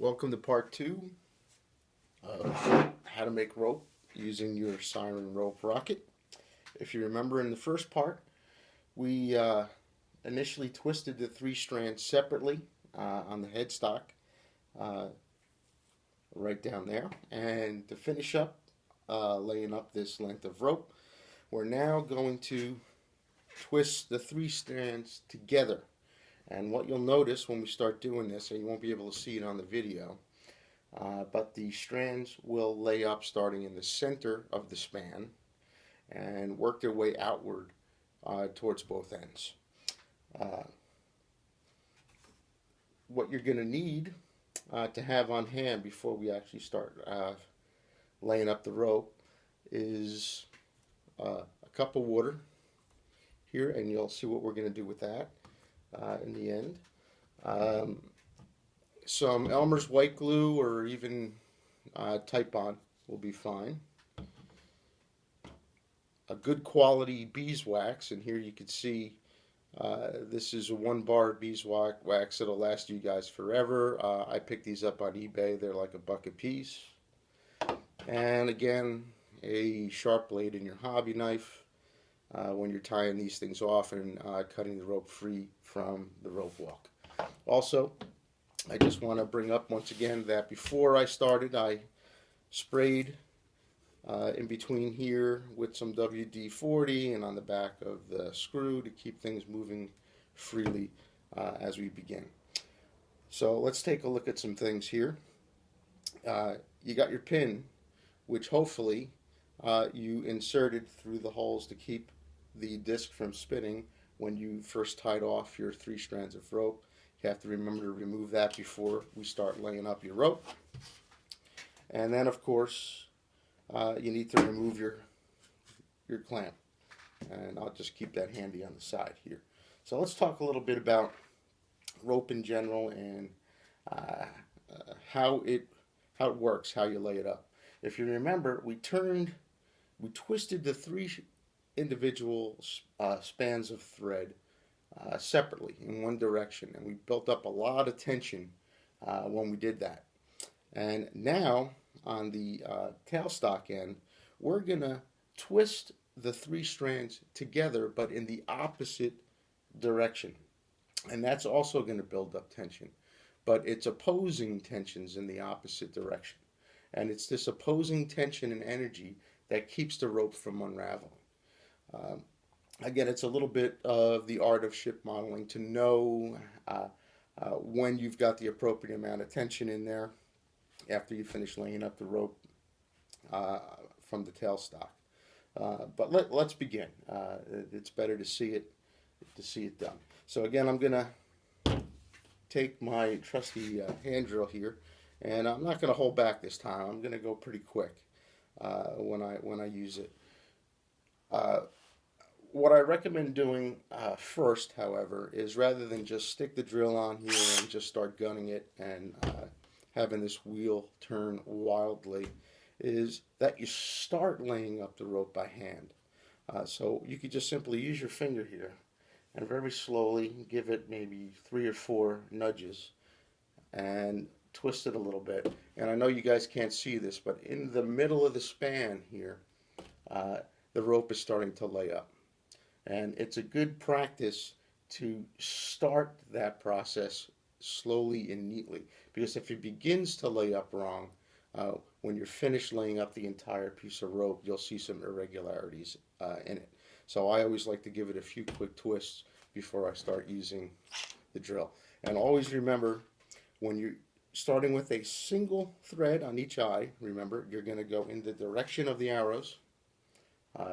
Welcome to part two of how to make rope using your Syren rope rocket. If you remember in the first part, we initially twisted the three strands separately on the headstock right down there. And to finish up laying up this length of rope, we're now going to twist the three strands together. And what you'll notice when we start doing this, and you won't be able to see it on the video, but the strands will lay up starting in the center of the span and work their way outward towards both ends. What you're going to need to have on hand before we actually start laying up the rope is a cup of water here, and you'll see what we're going to do with that in the end. Some Elmer's white glue or even Type-On will be fine. A good quality beeswax, and here you can see this is a 1 bar beeswax that'll last you guys forever. I picked these up on eBay. They're like $1 a piece. And again, a sharp blade in your hobby knife when you're tying these things off and cutting the rope free from the rope walk. Also, I just want to bring up once again that before I started, I sprayed in between here with some WD-40 and on the back of the screw to keep things moving freely as we begin. So let's take a look at some things here. You got your pin, which hopefully you inserted through the holes to keep the disc from spinning when you first tied off your 3 strands of rope. You have to remember to remove that before we start laying up your rope. And then of course you need to remove your clamp, and I'll just keep that handy on the side here. So let's talk a little bit about rope in general and how it works, how you lay it up. If you remember, we twisted the 3 individual spans of thread separately in one direction, and we built up a lot of tension when we did that. And now on the tailstock end, we're gonna twist the 3 strands together but in the opposite direction, and that's also going to build up tension, but it's opposing tensions in the opposite direction, and it's this opposing tension and energy that keeps the rope from unraveling. Again, it's a little bit of the art of ship modeling to know when you've got the appropriate amount of tension in there after you finish laying up the rope from the tailstock. But let's begin. It's better to see it done. So again, I'm gonna take my trusty hand drill here, and I'm not gonna hold back this time. I'm gonna go pretty quick when I use it. What I recommend doing first, however, is rather than just stick the drill on here and just start gunning it and having this wheel turn wildly, is that you start laying up the rope by hand. So you could just simply use your finger here and very slowly give it maybe 3 or 4 nudges and twist it a little bit. And I know you guys can't see this, but in the middle of the span here, the rope is starting to lay up. And it's a good practice to start that process slowly and neatly, because if it begins to lay up wrong, when you're finished laying up the entire piece of rope, you'll see some irregularities in it. So I always like to give it a few quick twists before I start using the drill. And always remember, when you're starting with a single thread on each eye, remember you're going to go in the direction of the arrows.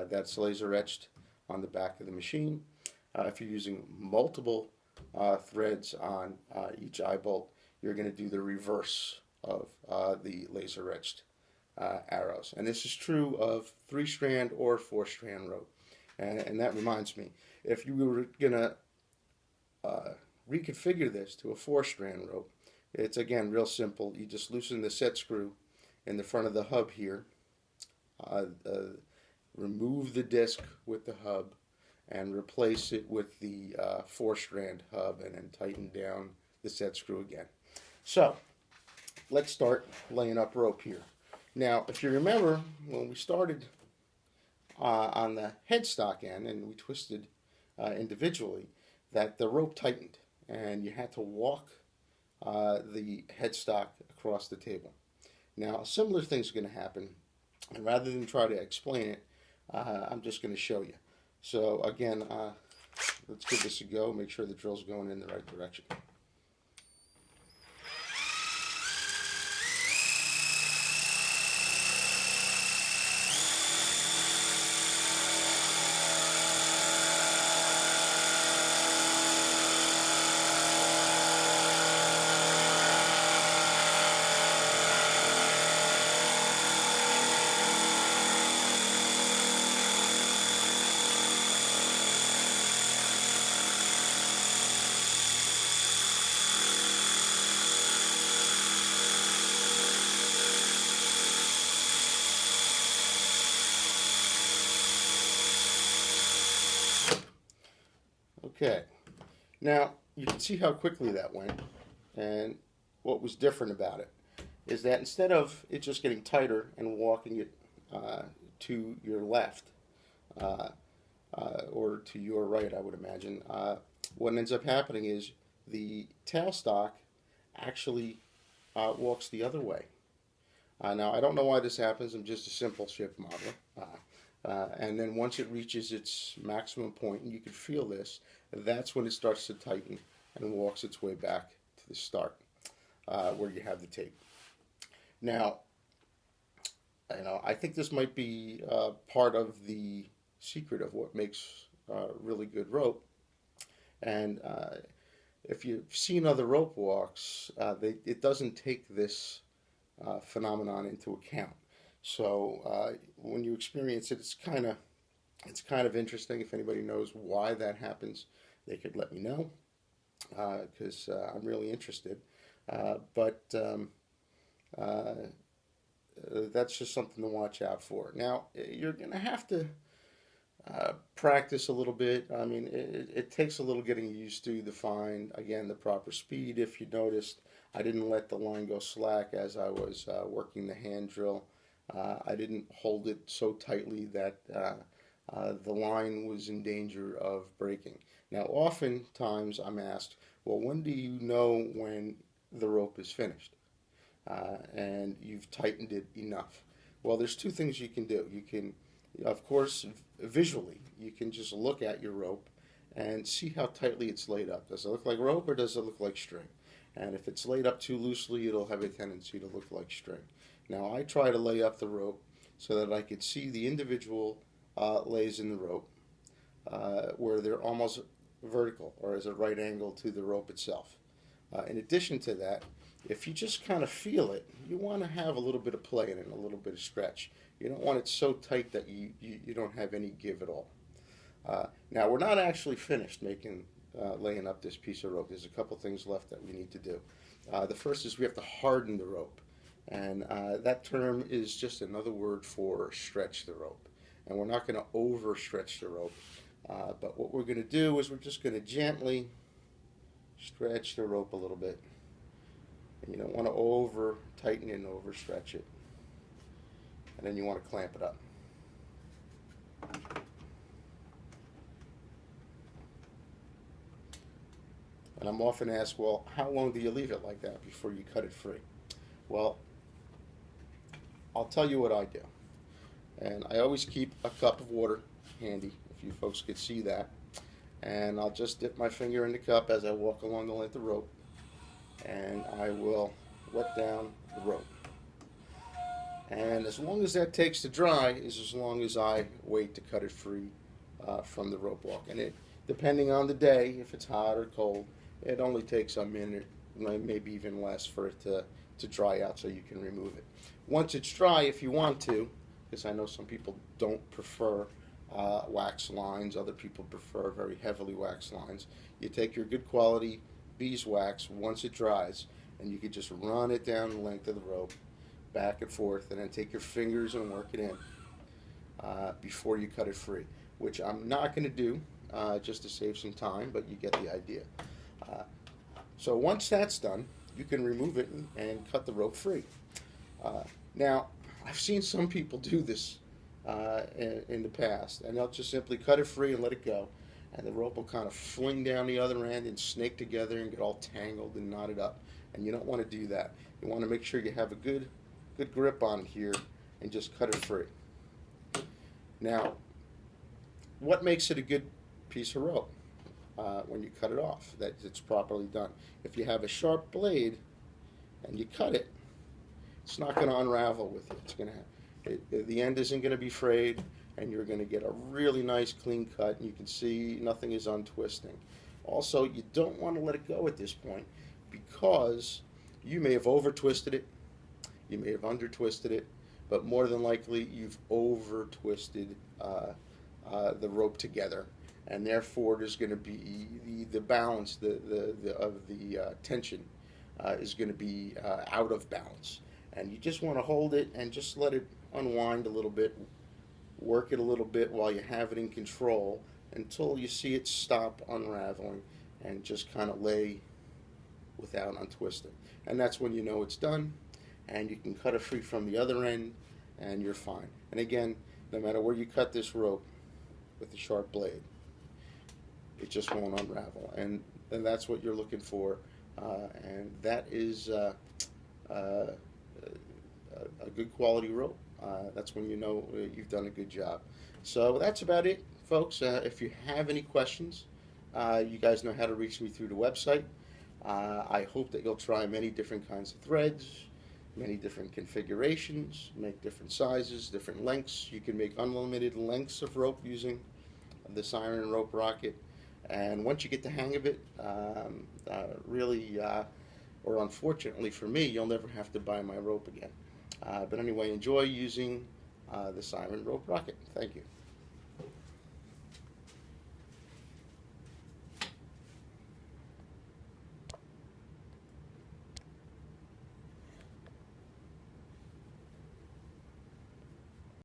That's laser etched on the back of the machine. If you're using multiple threads on each eye bolt, you're going to do the reverse of the laser etched arrows. And this is true of 3-strand or 4-strand rope. And that reminds me, if you were going to reconfigure this to a 4-strand rope, it's again real simple. You just loosen the set screw in the front of the hub here, remove the disc with the hub, and replace it with the 4-strand hub, and then tighten down the set screw again. So let's start laying up rope here. Now, if you remember, when we started on the headstock end and we twisted individually, that the rope tightened and you had to walk the headstock across the table. Now, a similar thing's going to happen, and rather than try to explain it, I'm just going to show you. So again, let's give this a go, make sure the drill's going in the right direction. Okay, now you can see how quickly that went, and what was different about it is that instead of it just getting tighter and walking it to your left or to your right, I would imagine, what ends up happening is the tailstock actually walks the other way. Now, I don't know why this happens. I'm just a simple ship modeler. And then once it reaches its maximum point, and you can feel this, that's when it starts to tighten and walks its way back to the start where you have the tape. Now, I think this might be part of the secret of what makes really good rope. And if you've seen other rope walks, it doesn't take this phenomenon into account. So when you experience it, it's kind of interesting. If anybody knows why that happens, they could let me know, because I'm really interested. But that's just something to watch out for. Now, you're going to have to practice a little bit. I mean, it takes a little getting used to find, again, the proper speed. If you noticed, I didn't let the line go slack as I was working the hand drill. I didn't hold it so tightly that the line was in danger of breaking. Now, oftentimes I'm asked, well, when do you know when the rope is finished and you've tightened it enough? Well, there's two things you can do. You can, of course, visually, you can just look at your rope and see how tightly it's laid up. Does it look like rope or does it look like string? And if it's laid up too loosely, it'll have a tendency to look like string. Now, I try to lay up the rope so that I could see the individual lays in the rope where they're almost vertical or as a right angle to the rope itself. In addition to that, if you just kind of feel it, you want to have a little bit of play in it, a little bit of stretch. You don't want it so tight that you don't have any give at all. Now, we're not actually finished laying up this piece of rope. There's a couple things left that we need to do. The first is we have to harden the rope. And that term is just another word for stretch the rope. And we're not going to overstretch the rope. But what we're going to do is we're just going to gently stretch the rope a little bit. And you don't want to over tighten and overstretch it. And then you want to clamp it up. And I'm often asked, well, how long do you leave it like that before you cut it free? Well, I'll tell you what I do. And I always keep a cup of water handy, if you folks could see that. And I'll just dip my finger in the cup as I walk along the length of rope. And I will let down the rope. And as long as that takes to dry is as long as I wait to cut it free from the rope walk. And depending on the day, if it's hot or cold, it only takes a minute, maybe even less, for it to dry out so you can remove it. Once it's dry, if you want to, because I know some people don't prefer wax lines, other people prefer very heavily waxed lines, you take your good quality beeswax once it dries, and you can just run it down the length of the rope, back and forth, and then take your fingers and work it in before you cut it free, which I'm not going to do just to save some time, but you get the idea. So once that's done, you can remove it and cut the rope free. Now, I've seen some people do this in the past, and they'll just simply cut it free and let it go, and the rope will kind of fling down the other end and snake together and get all tangled and knotted up. And you don't want to do that. You want to make sure you have a good grip on it here and just cut it free. Now, what makes it a good piece of rope? When you cut it off, that it's properly done. If you have a sharp blade and you cut it, it's not going to unravel with you. It's going to, the end isn't going to be frayed, and you're going to get a really nice clean cut, and you can see nothing is untwisting. Also, you don't want to let it go at this point, because you may have over twisted it, you may have under twisted it, but more than likely you've over twisted the rope together, and therefore there's going to be the balance of the tension is going to be out of balance, and you just want to hold it and just let it unwind a little bit, work it a little bit while you have it in control until you see it stop unraveling and just kind of lay without untwisting, and that's when you know it's done, and you can cut it free from the other end and you're fine. And again, no matter where you cut this rope with the sharp blade, it just won't unravel, and that's what you're looking for, and that is a good quality rope. That's when you know you've done a good job. So that's about it, folks. If you have any questions, you guys know how to reach me through the website. I hope that you'll try many different kinds of threads, many different configurations, make different sizes, different lengths. You can make unlimited lengths of rope using the Syren Rope Rocket. And once you get the hang of it, really, or unfortunately for me, you'll never have to buy my rope again. But anyway, enjoy using the Syren Rope Rocket. Thank you.